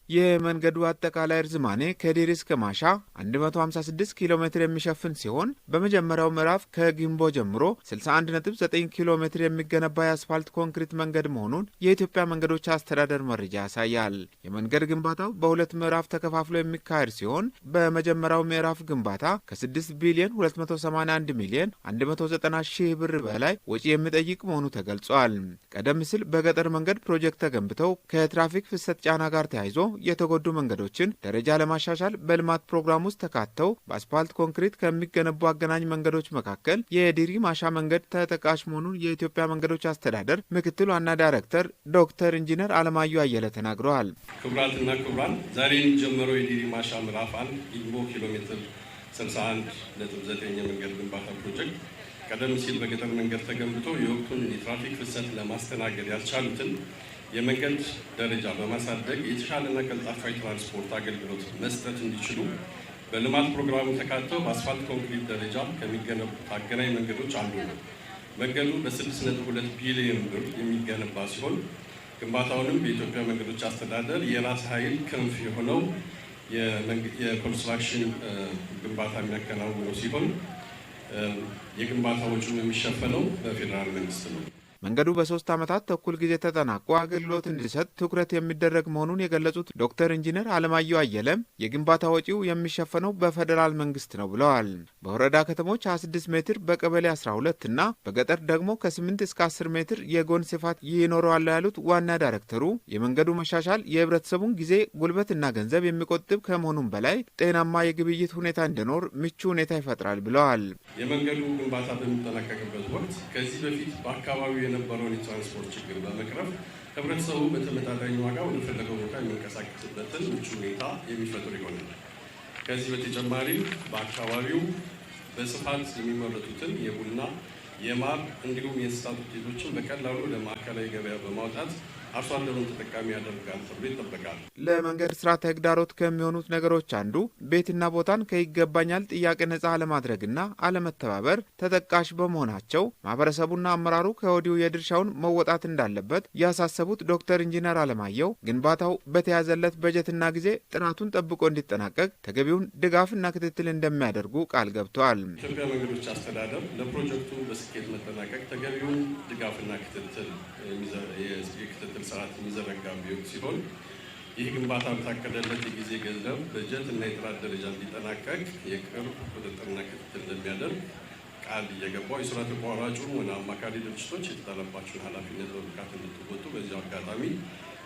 የመንገዱ አጠቃላይ ርዝማኔ ከዲሪ እስከ ማሻ 156 ኪሎ ሜትር የሚሸፍን ሲሆን በመጀመሪያው ምዕራፍ ከጊምቦ ጀምሮ 61.9 ኪሎ ሜትር የሚገነባ የአስፋልት ኮንክሪት መንገድ መሆኑን የኢትዮጵያ መንገዶች አስተዳደር መረጃ ያሳያል። የመንገድ ግንባታው በሁለት ምዕራፍ ተከፋፍሎ የሚካሄድ ሲሆን በመጀመሪያው ምዕራፍ ግንባታ ከ6 ቢሊዮን 281 ሚሊዮን 190 ሺህ ብር በላይ ወጪ የሚጠይቅ መሆኑ ተገልጿል። ቀደም ሲል በገጠር መንገድ ፕሮጀክት ተገንብተው ከትራፊክ ፍሰት ጫና ጋር ተያይዞ የተጎዱ መንገዶችን ደረጃ ለማሻሻል በልማት ፕሮግራም ውስጥ ተካተው በአስፓልት ኮንክሪት ከሚገነቡ አገናኝ መንገዶች መካከል የዲሪ ማሻ መንገድ ተጠቃሽ መሆኑን የኢትዮጵያ መንገዶች አስተዳደር ምክትል ዋና ዳይሬክተር ዶክተር ኢንጂነር አለማየሁ አየለ ተናግረዋል። ክቡራትና ክቡራን፣ ዛሬ የሚጀምረው የዲሪ ማሻ ምዕራፍ 1 ጊምቦ ኪሎ ሜትር 61.9 የመንገድ ግንባታ ፕሮጀክት ቀደም ሲል በገጠር መንገድ ተገንብቶ የወቅቱን የትራፊክ ፍሰት ለማስተናገድ ያልቻሉትን የመንገድ ደረጃ በማሳደግ የተሻለና ቀልጣፋ ትራንስፖርት አገልግሎት መስጠት እንዲችሉ በልማት ፕሮግራሙ ተካተው በአስፋልት ኮንክሪት ደረጃ ከሚገነቡት አገናኝ መንገዶች አንዱ ነው። መንገዱ በ6.2 ቢሊዮን ብር የሚገነባ ሲሆን ግንባታውንም በኢትዮጵያ መንገዶች አስተዳደር የራስ ኃይል ክንፍ የሆነው የኮንስትራክሽን ግንባታ የሚያከናውነው ሲሆን የግንባታ ወጪው የሚሸፈነው በፌዴራል መንግስት ነው። መንገዱ በ3 ዓመታት ተኩል ጊዜ ተጠናቆ አገልግሎት እንዲሰጥ ትኩረት የሚደረግ መሆኑን የገለጹት ዶክተር ኢንጂነር አለማየሁ አየለም የግንባታ ወጪው የሚሸፈነው በፌዴራል መንግስት ነው ብለዋል። በወረዳ ከተሞች 26 ሜትር በቀበሌ 12 እና በገጠር ደግሞ ከ8 እስከ 10 ሜትር የጎን ስፋት ይኖረዋል ያሉት ዋና ዳይሬክተሩ የመንገዱ መሻሻል የህብረተሰቡን ጊዜ ጉልበትና ገንዘብ የሚቆጥብ ከመሆኑም በላይ ጤናማ የግብይት ሁኔታ እንዲኖር ምቹ ሁኔታ ይፈጥራል ብለዋል። የመንገዱ ግንባታ በሚጠናቀቅበት ወቅት ከዚህ በፊት በአካባቢው የነበረውን የትራንስፖርት ችግር በመቅረፍ ህብረተሰቡ በተመጣጣኝ ዋጋ ወደ ፈለገው ቦታ የሚንቀሳቀስበትን ምቹ ሁኔታ የሚፈጥር ይሆናል። ከዚህ በተጨማሪ በአካባቢው በስፋት የሚመረቱትን የቡና፣ የማር እንዲሁም የእንስሳት ውጤቶችን በቀላሉ ለማዕከላዊ ገበያ በማውጣት አርሶ አደሩን ተጠቃሚ ያደርጋል ተብሎ ይጠበቃል። ለመንገድ ስራ ተግዳሮት ከሚሆኑት ነገሮች አንዱ ቤትና ቦታን ከይገባኛል ጥያቄ ነጻ አለማድረግና አለመተባበር ተጠቃሽ በመሆናቸው ማህበረሰቡና አመራሩ ከወዲሁ የድርሻውን መወጣት እንዳለበት ያሳሰቡት ዶክተር ኢንጂነር አለማየሁ ግንባታው በተያዘለት በጀትና ጊዜ ጥራቱን ጠብቆ እንዲጠናቀቅ ተገቢውን ድጋፍና ክትትል እንደሚያደርጉ ቃል ገብተዋል። ኢትዮጵያ መንገዶች አስተዳደር ለፕሮጀክቱ በስኬት መጠናቀቅ ተገቢውን ድጋፍና ክትትል ስርዓት የሚዘረጋ ሲሆን ይህ ግንባታ በታቀደለት የጊዜ ገንዘብ በጀት እና የጥራት ደረጃ እንዲጠናቀቅ የቅርብ ቁጥጥርና ክትትል እንደሚያደርግ ቃል እየገባው የስራ ተቋራጩም ሆነ አማካሪ ድርጅቶች የተጣለባቸውን ኃላፊነት በብቃት እንድትወጡ በዚያው አጋጣሚ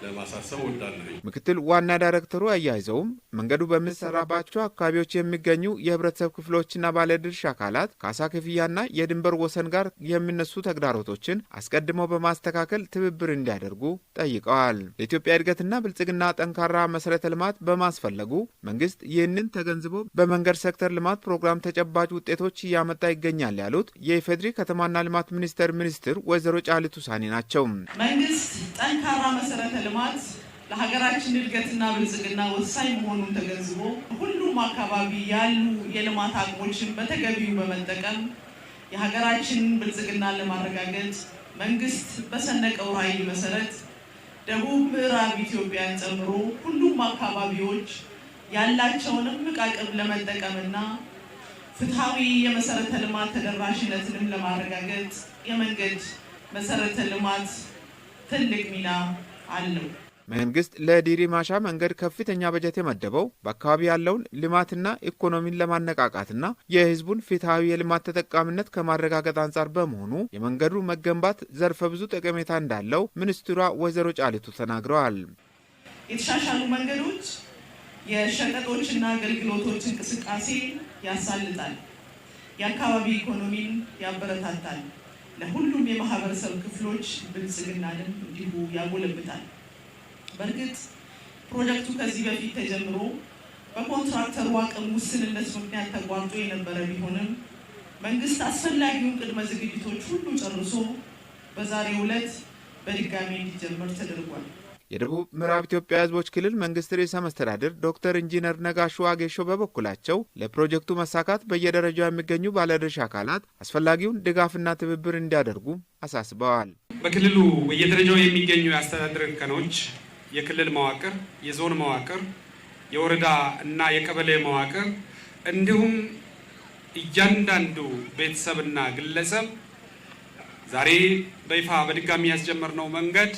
ለማሳሰብ እወዳለሁ። ምክትል ዋና ዳይሬክተሩ አያይዘውም መንገዱ በሚሰራባቸው አካባቢዎች የሚገኙ የህብረተሰብ ክፍሎችና ባለድርሻ አካላት ካሳ ክፍያና የድንበር ወሰን ጋር የሚነሱ ተግዳሮቶችን አስቀድመው በማስተካከል ትብብር እንዲያደርጉ ጠይቀዋል። ለኢትዮጵያ እድገትና ብልጽግና ጠንካራ መሰረተ ልማት በማስፈለጉ መንግስት ይህንን ተገንዝቦ በመንገድ ሴክተር ልማት ፕሮግራም ተጨባጭ ውጤቶች እያመጣ ይገኛል ያሉት የኢፌዴሪ ከተማና ልማት ሚኒስቴር ወይዘሮ ጫልቱ ሳኒ ናቸው። መንግስት ጠንካራ መሰረተ ልማት ለሀገራችን እድገትና ብልጽግና ወሳኝ መሆኑን ተገንዝቦ ሁሉም አካባቢ ያሉ የልማት አቅሞችን በተገቢው በመጠቀም የሀገራችንን ብልጽግና ለማረጋገጥ መንግስት በሰነቀው ራዕይ መሰረት ደቡብ ምዕራብ ኢትዮጵያን ጨምሮ ሁሉም አካባቢዎች ያላቸውንም አቅም ለመጠቀምና ፍትሃዊ የመሰረተ ልማት ተደራሽነትንም ለማረጋገጥ የመንገድ መሰረተ ልማት ትልቅ ሚና አለው። መንግስት ለዲሪ ማሻ መንገድ ከፍተኛ በጀት የመደበው በአካባቢ ያለውን ልማትና ኢኮኖሚን ለማነቃቃትና የህዝቡን ፍትሃዊ የልማት ተጠቃሚነት ከማረጋገጥ አንጻር በመሆኑ የመንገዱ መገንባት ዘርፈ ብዙ ጠቀሜታ እንዳለው ሚኒስትሯ ወይዘሮ ጫልቱ ተናግረዋል። የተሻሻሉ መንገዶች የሸቀጦችና አገልግሎቶች እንቅስቃሴ ያሳልጣል፣ የአካባቢ ኢኮኖሚን ያበረታታል፣ ለሁሉም የማህበረሰብ ክፍሎች ብልጽግናንም እንዲሁ ያጎለብታል። በእርግጥ ፕሮጀክቱ ከዚህ በፊት ተጀምሮ በኮንትራክተሩ አቅም ውስንነት ምክንያት ተቋርጦ የነበረ ቢሆንም መንግስት አስፈላጊውን ቅድመ ዝግጅቶች ሁሉ ጨርሶ በዛሬው ዕለት በድጋሚ እንዲጀመር ተደርጓል። የደቡብ ምዕራብ ኢትዮጵያ ህዝቦች ክልል መንግስት ርዕሰ መስተዳድር ዶክተር ኢንጂነር ነጋሹ ዋጌሾ በበኩላቸው ለፕሮጀክቱ መሳካት በየደረጃው የሚገኙ ባለድርሻ አካላት አስፈላጊውን ድጋፍና ትብብር እንዲያደርጉ አሳስበዋል። በክልሉ በየደረጃው የሚገኙ የአስተዳደር እርከኖች የክልል መዋቅር፣ የዞን መዋቅር፣ የወረዳ እና የቀበሌ መዋቅር እንዲሁም እያንዳንዱ ቤተሰብና ግለሰብ ዛሬ በይፋ በድጋሚ ያስጀመርነው መንገድ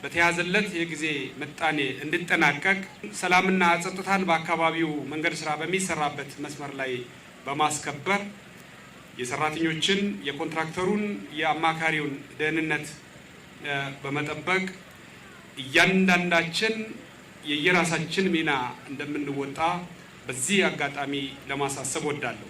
በተያዘለት የጊዜ ምጣኔ እንዲጠናቀቅ ሰላምና ጸጥታን በአካባቢው መንገድ ስራ በሚሰራበት መስመር ላይ በማስከበር የሰራተኞችን፣ የኮንትራክተሩን፣ የአማካሪውን ደህንነት በመጠበቅ እያንዳንዳችን የየራሳችን ሚና እንደምንወጣ በዚህ አጋጣሚ ለማሳሰብ ወዳለሁ።